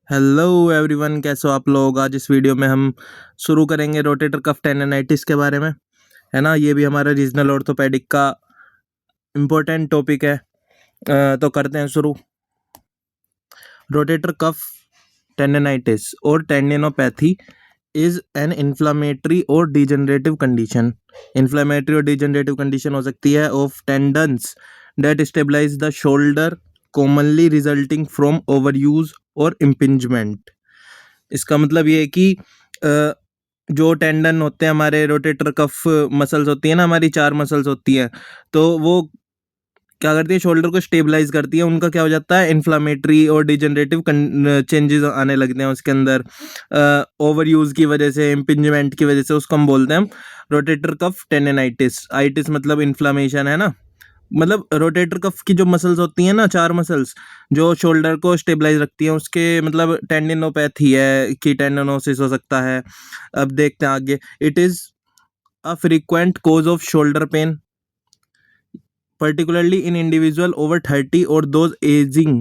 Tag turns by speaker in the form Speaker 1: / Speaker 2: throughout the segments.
Speaker 1: Hello everyone, कैसे हो आप लोग। आज इस वीडियो में हम शुरू करेंगे रोटेटर कफ टेंडनाइटिस के बारे में, है ना। ये भी हमारा रीजनल ऑर्थोपेडिक का इम्पोर्टेंट टॉपिक है। तो करते हैं शुरू। रोटेटर कफ टेंडनाइटिस और टेंडिनोपैथी इज एन इन्फ्लामेटरी और डिजेनरेटिव कंडीशन। इन्फ्लामेटरी और डिजेनरेटिव कंडीशन हो सकती है of tendons that stabilize the shoulder, commonly resulting from over use और इम्पिंजमेंट। इसका मतलब ये है कि जो टेंडन होते हैं हमारे, रोटेटर कफ मसल्स होती है ना, हमारी 4 मसल्स होती हैं, तो वो क्या करती है, शोल्डर को स्टेबलाइज करती है। उनका क्या हो जाता है, इन्फ्लामेटरी और डिजेनरेटिव चेंजेस आने लगते हैं उसके अंदर, ओवर यूज की वजह से, इम्पिंजमेंट की वजह से। उसको हम बोलते हैं रोटेटर कफ टेंडनाइटिस। आइटिस मतलब इन्फ्लामेशन, है ना। मतलब रोटेटर कफ की जो मसल्स होती हैं ना, 4 मसल्स जो शोल्डर को स्टेबलाइज रखती हैं, उसके मतलब टेंडिनोपैथी है कि टेंडनोसिस हो सकता है। अब देखते हैं आगे। It is a frequent cause off shoulder pain, particularly in individual over 30 or those aging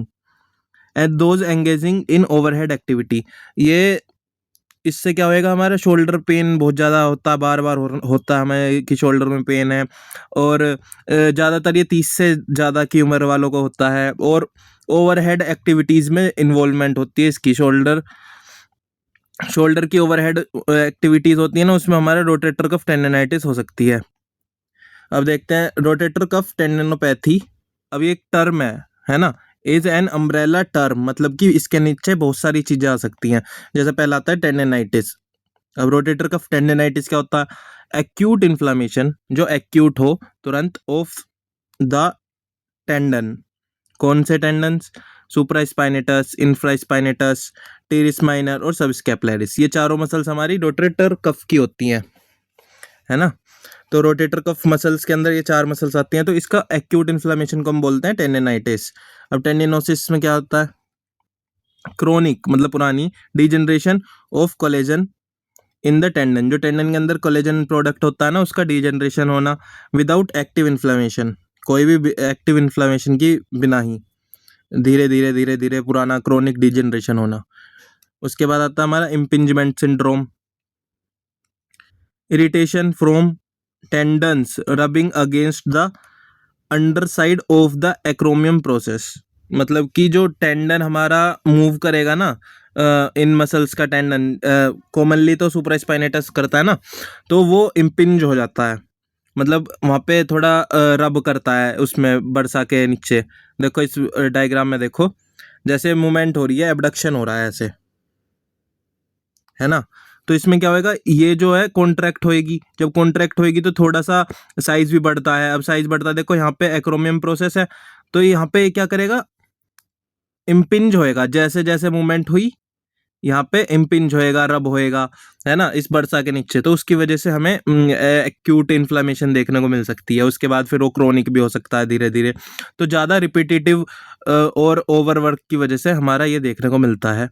Speaker 1: and those engaging in overhead activity। ये इससे क्या होएगा, हमारा शोल्डर पेन बहुत ज़्यादा होता है, बार बार होता है हमें कि शोल्डर में पेन है। और ज़्यादातर ये 30 से ज़्यादा की उम्र वालों को होता है, और ओवरहेड एक्टिविटीज़ में इन्वॉल्वमेंट होती है इसकी। शोल्डर की ओवरहेड एक्टिविटीज़ होती है ना, उसमें हमारा रोटेटर कफ टेंडनाइटिस हो सकती है। अब देखते हैं रोटेटर कफ टेंडनोपैथी। अब ये एक टर्म है ना। इज एन अम्ब्रेला टर्म, मतलब कि इसके नीचे बहुत सारी चीजें आ सकती हैं। जैसे पहला आता है टेंडनाइटिस। अब रोटेटर कफ टेंडनाइटिस क्या होता है, एक्यूट इन्फ्लामेशन, जो एक्यूट हो तुरंत, ऑफ द टेंडन। कौन से tendons, supraspinatus, infraspinatus, teres minor और सबस्कैपुलरिस। ये चारों मसल्स हमारी रोटेटर कफ की होती हैं, है ना। तो रोटेटर कफ मसल्स के अंदर ये 4 मसल्स आती हैं, तो इसका एक्यूट इन्फ्लामेशन को हम बोलते हैं टेंडिनाइटिस। अब टेंडिनोसिस में क्या होता है, क्रोनिक मतलब पुरानी degeneration of collagen in the tendon. जो टेंडन के अंदर कोलेजन प्रोडक्ट होता है ना, उसका डिजेनरेशन होना विदाउट एक्टिव इन्फ्लामेशन, कोई भी एक्टिव इन्फ्लामेशन की बिना ही, धीरे धीरे धीरे धीरे पुराना क्रोनिक डिजेनरेशन होना। उसके बाद आता है हमारा impingement syndrome, irritation from tendons rubbing against the under side of the एक्रोमियम process. मतलब कि जो टेंडन हमारा मूव करेगा ना, इन मसल्स का टेंडन कॉमनली तो सुपरास्पाइनेटस करता है ना, तो वो इम्पिंज हो जाता है। मतलब वहाँ पे थोड़ा रब करता है उसमें बरसा के नीचे। देखो इस डायग्राम में देखो, जैसे मूवमेंट हो रही है, एबडक्शन हो रहा है ऐसे, है ना। तो इसमें क्या होएगा, ये जो है कॉन्ट्रैक्ट होएगी। जब कॉन्ट्रैक्ट होएगी तो थोड़ा सा साइज भी बढ़ता है। अब साइज बढ़ता है, देखो यहाँ पे एक्रोमियम प्रोसेस है, तो यहाँ पे क्या करेगा, इम्पिंज होएगा। जैसे जैसे मूवमेंट हुई, यहाँ पे इम्पिंज होएगा, रब होएगा, है ना, इस बरसा के नीचे। तो उसकी वजह से हमें एक्यूट इन्फ्लामेशन देखने को मिल सकती है। उसके बाद फिर वो क्रोनिक भी हो सकता है धीरे धीरे। तो ज़्यादा रिपीटेटिव और ओवरवर्क की वजह से हमारा ये देखने को मिलता है,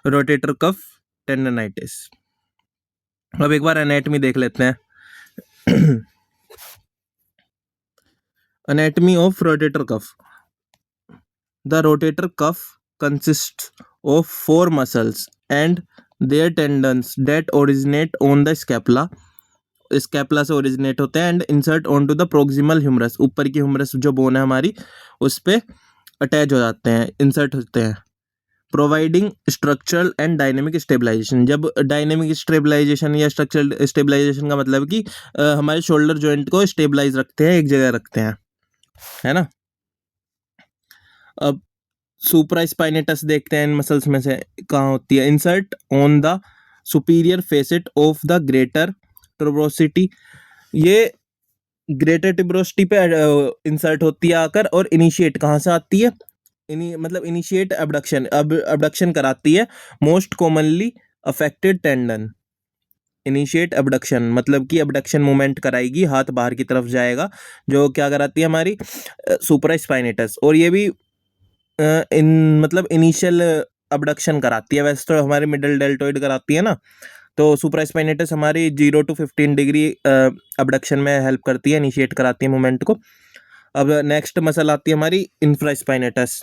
Speaker 1: रोटेटर कफ टेंडनाइटिस। अब एक बार एनाटमी देख लेते हैं। Anatomy of rotator cuff. The rotator cough consists of 4 muscles and their tendons that originate on the scapula। Scapula से ओरिजिनेट होते हैं, and insert on to the proximal humerus. ऊपर की ह्यूमरस जो बोन है हमारी, उस पे अटैच हो जाते हैं, इंसर्ट होते हैं। Providing structural and dynamic stabilization. जब डायनेमिक स्टेबलाइजेशन या स्ट्रक्चरल स्टेबलाइजेशन का मतलब कि हमारे शोल्डर जॉइंट को स्टेबलाइज रखते हैं, एक जगह रखते हैं, है ना। अब सुप्रास्पाइनेटस देखते हैं, इन मसल्स में से कहाँ होती है, insert on the superior facet of the greater tuberosity. ये ग्रेटर ट्यूबरोसिटी पे इंसर्ट होती है आकर, और इनिशिएट कहाँ से आती है, मतलब इनिशिएट अबडक्शन, अब अबडक्शन कराती है most commonly affected tendon. Initiate abduction मतलब कि अबडक्शन मूवमेंट कराएगी, हाथ बाहर की तरफ जाएगा, जो क्या कराती है हमारी सुप्रास्पाइनेटस। और ये भी इन मतलब इनिशियल अबडक्शन कराती है। वैसे तो हमारे मिडल डेल्टोइड कराती है ना, तो सुप्रास्पाइनेटस हमारी 0 to 15 डिग्री अबडक्शन में हेल्प करती है, इनिशिएट कराती है मूवमेंट को। अब नेक्स्ट मसल आती है हमारी infraspinatus.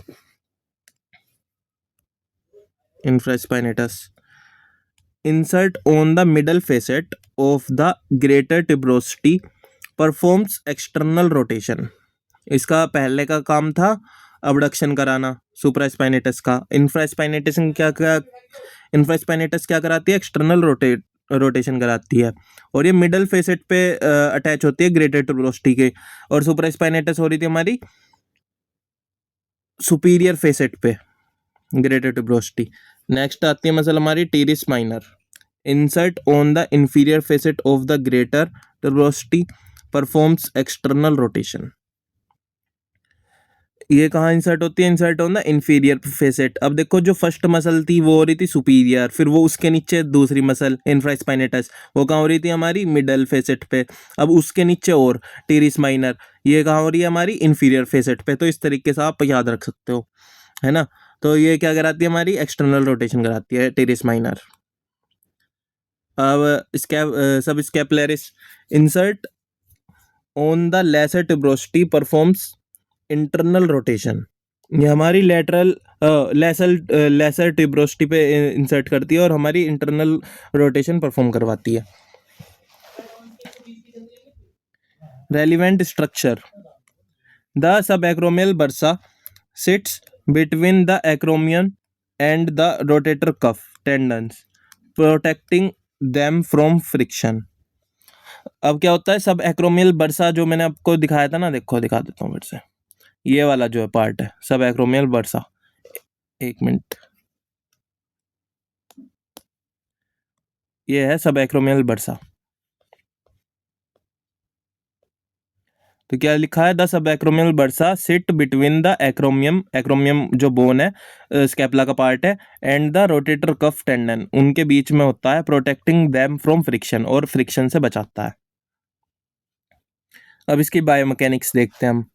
Speaker 1: infraspinatus. Insert on the middle facet of the greater tuberosity, performs external rotation. इसका पहले का काम था अबडक्शन कराना सुप्रास्पाइनेटस का। इंफ्रास्पाइनेटस क्या कराती है? एक्सटर्नल रोटेशन कराती है, और ये मिडल फेसेट पे अटैच होती है ग्रेटर ट्यूबरोसिटी के, और सुप्रास्पाइनेटस हो रही थी हमारी सुपीरियर फेसेट पे ग्रेटर ट्यूबरोसिटी। नेक्स्ट आती है मसल हमारी teres minor. Insert on the inferior facet of the greater tuberosity, performs external rotation. ये कहाँ इंसर्ट होती है? Insert on the inferior facet. अब देखो जो फर्स्ट मसल थी वो हो रही थी सुपीरियर, फिर वो उसके नीचे दूसरी मसल इंफ्रास्पाइनेटस, वो कहाँ हो रही थी हमारी मिडल फेसेट पे। अब उसके नीचे और टीरिस माइनर, ये कहाँ हो रही है हमारी इंफीरियर फेसेट पे। तो इस तरीके से आप याद रख सकते हो, है ना। तो ये क्या कराती है हमारी? एक्सटर्नल रोटेशन कराती है टीरिस माइनर। अब subscapularis. Insert on the lesser tuberosity, performs internal rotation. ये हमारी लेसर ट्यूबरोसिटी पे इंसर्ट करती है और हमारी इंटरनल रोटेशन परफॉर्म करवाती है। Relevant structure. The subacromial bursa sits between the acromion and the rotator cuff tendons, protecting them from friction. अब क्या होता है? सब एक्रोमियल बर्सा जो मैंने आपको दिखाया था ना, देखो दिखा देता हूँ फिर से। ये वाला जो है पार्ट है सब एक्रोमियल बर्सा, एक मिनट, ये है सब एक्रोमियल बर्सा। तो क्या लिखा है? The subacromial bursa sit between the acromion, acromion जो बोन है स्कैपुला का पार्ट है, and the rotator cuff tendon, उनके बीच में होता है, प्रोटेक्टिंग देम फ्रॉम फ्रिक्शन, और फ्रिक्शन से बचाता है। अब इसकी बायोमैकेनिक्स देखते हैं हम।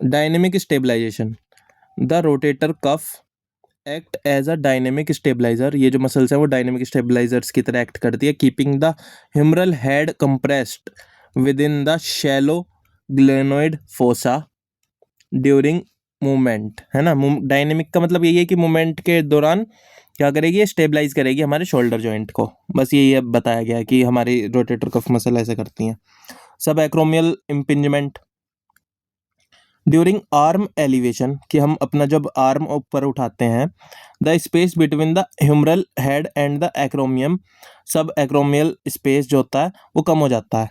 Speaker 1: Dynamic stabilization. The rotator cuff act as a dynamic stabilizer. ये जो मसल्स हैं वो डायनेमिक स्टेबलाइजर्स की तरह एक्ट करती है, keeping the humeral head compressed with in the shallow glenoid fossa during movement, है ना। डायनेमिक का मतलब यही है कि मूवमेंट के दौरान क्या करेगी? ये स्टेबलाइज करेगी हमारे शोल्डर जॉइंट को। बस यही अब बताया गया है कि हमारी रोटेटर कफ मसल ऐसे करती हैं। सब acromial impingement during arm elevation, कि हम अपना जब आर्म ऊपर उठाते हैं, the space between the humeral head and the एक्रोमियम, सब एक्रोमियल स्पेस जो होता है वो कम हो जाता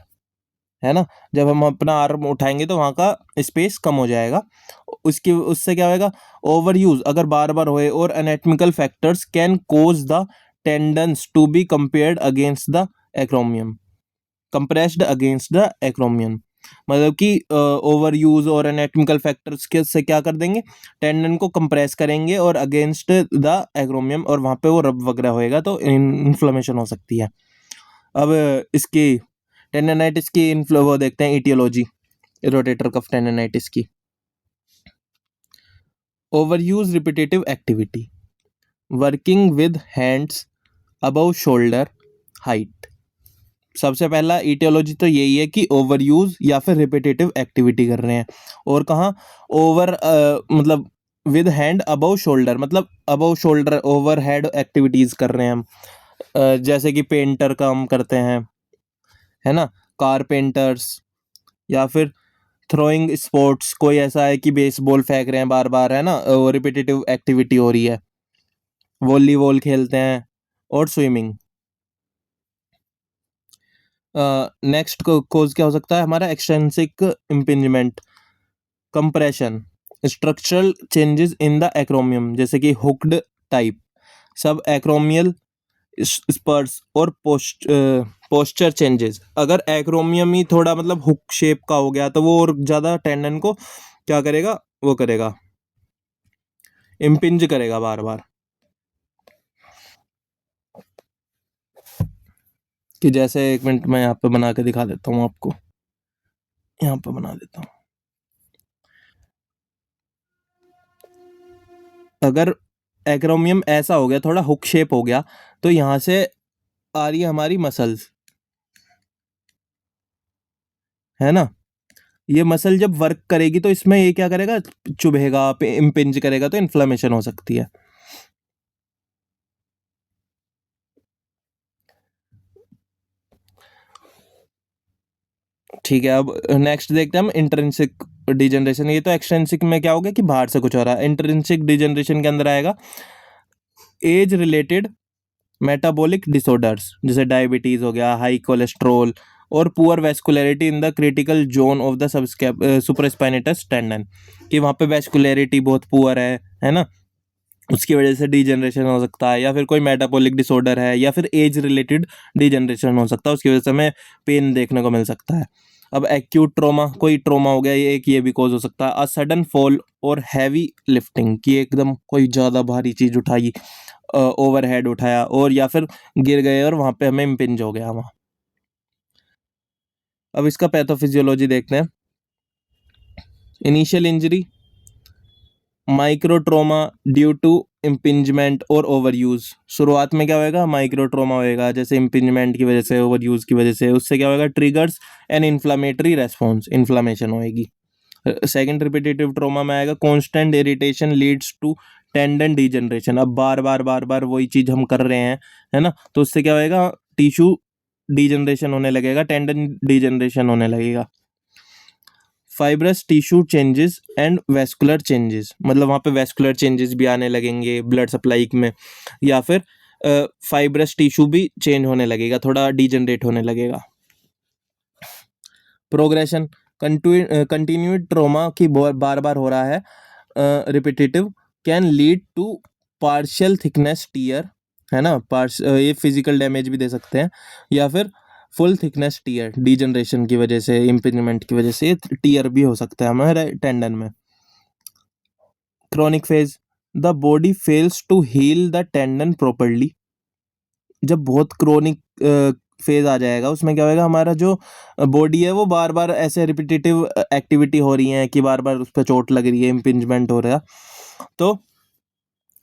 Speaker 1: है ना। जब हम अपना आर्म उठाएंगे तो वहाँ का स्पेस कम हो जाएगा। उससे क्या होएगा? ओवर यूज अगर बार बार होए, और anatomical factors can cause the tendons to be compared against the acromion, compressed against the acromion. मतलब कि ओवर यूज और एनाटॉमिकल फैक्टर्स के से क्या कर देंगे? टेंडन को कंप्रेस करेंगे और अगेंस्ट द एक्रोमियम, और वहाँ पे वो रब वगैरह होएगा तो इन्फ्लेमेशन हो सकती है। अब इसकी टेंडनाइटिस की वो देखते हैं ईटियोलॉजी रोटेटर कफ टेंडनाइटिस की। Over use repetitive activity, working with hands above shoulder height. सबसे पहला ईटियोलॉजी तो यही है कि ओवर यूज या फिर रिपीटेटिव एक्टिविटी कर रहे हैं, और कहाँ ओवर मतलब विद हैंड अबव शोल्डर, मतलब above shoulder over head activities कर रहे हैं हम। जैसे कि पेंटर काम करते हैं, है ना, कारपेंटर्स, या फिर थ्रोइंग स्पोर्ट्स, कोई ऐसा है कि बेसबॉल फेंक रहे हैं बार बार, है ना, वो रिपीटेटिव एक्टिविटी हो रही है। वॉलीबॉल खेलते हैं, और स्विमिंग। नेक्स्ट कोज क्या हो सकता है हमारा? Extrinsic impingement, compression, structural changes in the एक्रोमियम, जैसे कि हुक्ड टाइप, सब एक्रोमियल स्पर्स, और पोस्चर चेंजेस। अगर एक्रोमियम ही थोड़ा मतलब हुक शेप का हो गया तो वो और ज़्यादा टेंडन को क्या करेगा? वो करेगा, इम्पिंज करेगा बार बार। कि जैसे एक मिनट मैं यहाँ पे बना के दिखा देता हूँ आपको, यहाँ पे बना देता हूँ। अगर एक्रोमियम ऐसा हो गया, थोड़ा हुक शेप हो गया, तो यहाँ से आ रही है हमारी मसल्स, है ना। ये मसल जब वर्क करेगी तो इसमें ये क्या करेगा, चुभेगा, इम्पिंज करेगा, तो इन्फ्लेमेशन हो सकती है। ठीक है, अब नेक्स्ट देखते हैं हम इंट्रिंसिक डिजनरेशन। ये तो एक्सट्रिंसिक में क्या हो गया कि बाहर से कुछ हो रहा है। इंट्रिंसिक डिजनरेशन के अंदर आएगा एज रिलेटेड मेटाबॉलिक डिसऑर्डर्स, जैसे डायबिटीज हो गया, हाई कोलेस्ट्रोल और poor vascularity in the critical zone of the supraspinatus tendon, कि वहाँ पे वेस्कुलरिटी बहुत पुअर है ना, उसकी वजह से डिजनरेशन हो सकता है। या फिर कोई मेटाबॉलिक डिसऑर्डर है, या फिर एज रिलेटेड डिजनरेशन हो सकता है, उसकी वजह से हमें पेन देखने को मिल सकता है। अब एक्यूट ट्रोमा, कोई ट्रोमा हो गया, ये एक ये भी कॉज हो सकता है। अ सडन फॉल और हैवी लिफ्टिंग, कि एकदम कोई ज़्यादा भारी चीज़ उठाई, ओवरहेड उठाया, और या फिर गिर गए और वहाँ पे हमें इम्पिंज हो गया वहाँ। अब इसका पैथोफिजियोलॉजी देखते हैं। Initial injury, micro trauma due to impingement और ओवर यूज। शुरुआत में क्या होएगा, माइक्रो ट्रोमा होएगा, जैसे इम्पिंजमेंट की वजह से, ओवर यूज की वजह से, उससे क्या होएगा, triggers an inflammatory response, inflammation होएगी। सेकंड रिपीटेटिव ट्रोमा में आएगा constant irritation leads to tendon degeneration. अब बार बार वही चीज हम कर रहे हैं, है ना, तो उससे क्या होएगा, टिश्यू डिजनरेशन होने लगेगा, टेंडन डिजनरेशन होने लगेगा। Fibrous tissue changes and vascular changes, मतलब वहाँ पे वेस्कुलर चेंजेस भी आने लगेंगे ब्लड सप्लाई में, या फिर फाइब्रस टिश्यू भी चेंज होने लगेगा, थोड़ा डिजनरेट होने लगेगा। प्रोग्रेशन, कंटिन्यूड ट्रोमा की बार बार हो रहा है, repetitive, can lead to partial thickness tear, है ना, ये फिजिकल डैमेज भी दे सकते हैं, या फिर फुल थिकनेस टीयर, डिजनरेशन की वजह से, इम्पिंजमेंट की वजह से टीयर भी हो सकता है हमारे टेंडन में। Chronic phase, the body fails to heal the tendon properly. जब बहुत क्रोनिक फेज आ जाएगा, उसमें क्या होगा, हमारा जो बॉडी है वो बार बार ऐसे रिपीटेटिव एक्टिविटी हो रही है कि बार बार उस पर चोट लग रही है, इम्पिंजमेंट हो रहा है, तो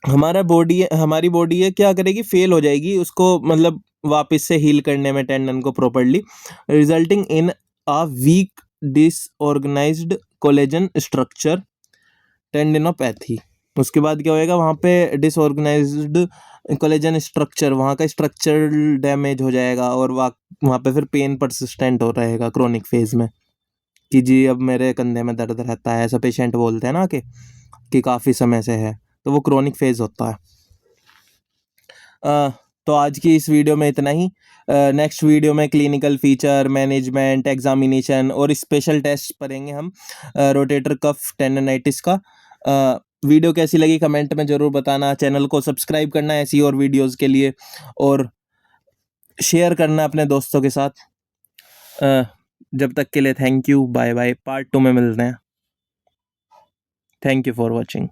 Speaker 1: हमारी बॉडी है क्या करेगी, फेल हो जाएगी उसको, मतलब वापस से हील करने में टेंडन को properly, resulting in a weak disorganized collagen structure, tendinopathy. उसके बाद क्या होएगा, वहाँ पे डिसऑर्गेनाइज्ड कोलेजन स्ट्रक्चर, वहाँ का स्ट्रक्चर डैमेज हो जाएगा, और वहाँ पे फिर पेन परसिस्टेंट हो रहेगा क्रोनिक फेज में, कि जी अब मेरे कंधे में दर्द रहता है, ऐसा पेशेंट बोलते हैं ना कि काफ़ी समय से है, तो वो क्रोनिक फेज होता है। तो आज की इस वीडियो में इतना ही। नेक्स्ट वीडियो में क्लिनिकल फीचर, मैनेजमेंट, एग्जामिनेशन और स्पेशल टेस्ट पढ़ेंगे हम रोटेटर कफ टेंडनाइटिस का। वीडियो कैसी लगी कमेंट में ज़रूर बताना, चैनल को सब्सक्राइब करना ऐसी और वीडियोज़ के लिए, और शेयर करना अपने दोस्तों के साथ। जब तक के लिए thank you, bye bye, part 2 में मिलते हैं। Thank you for watching.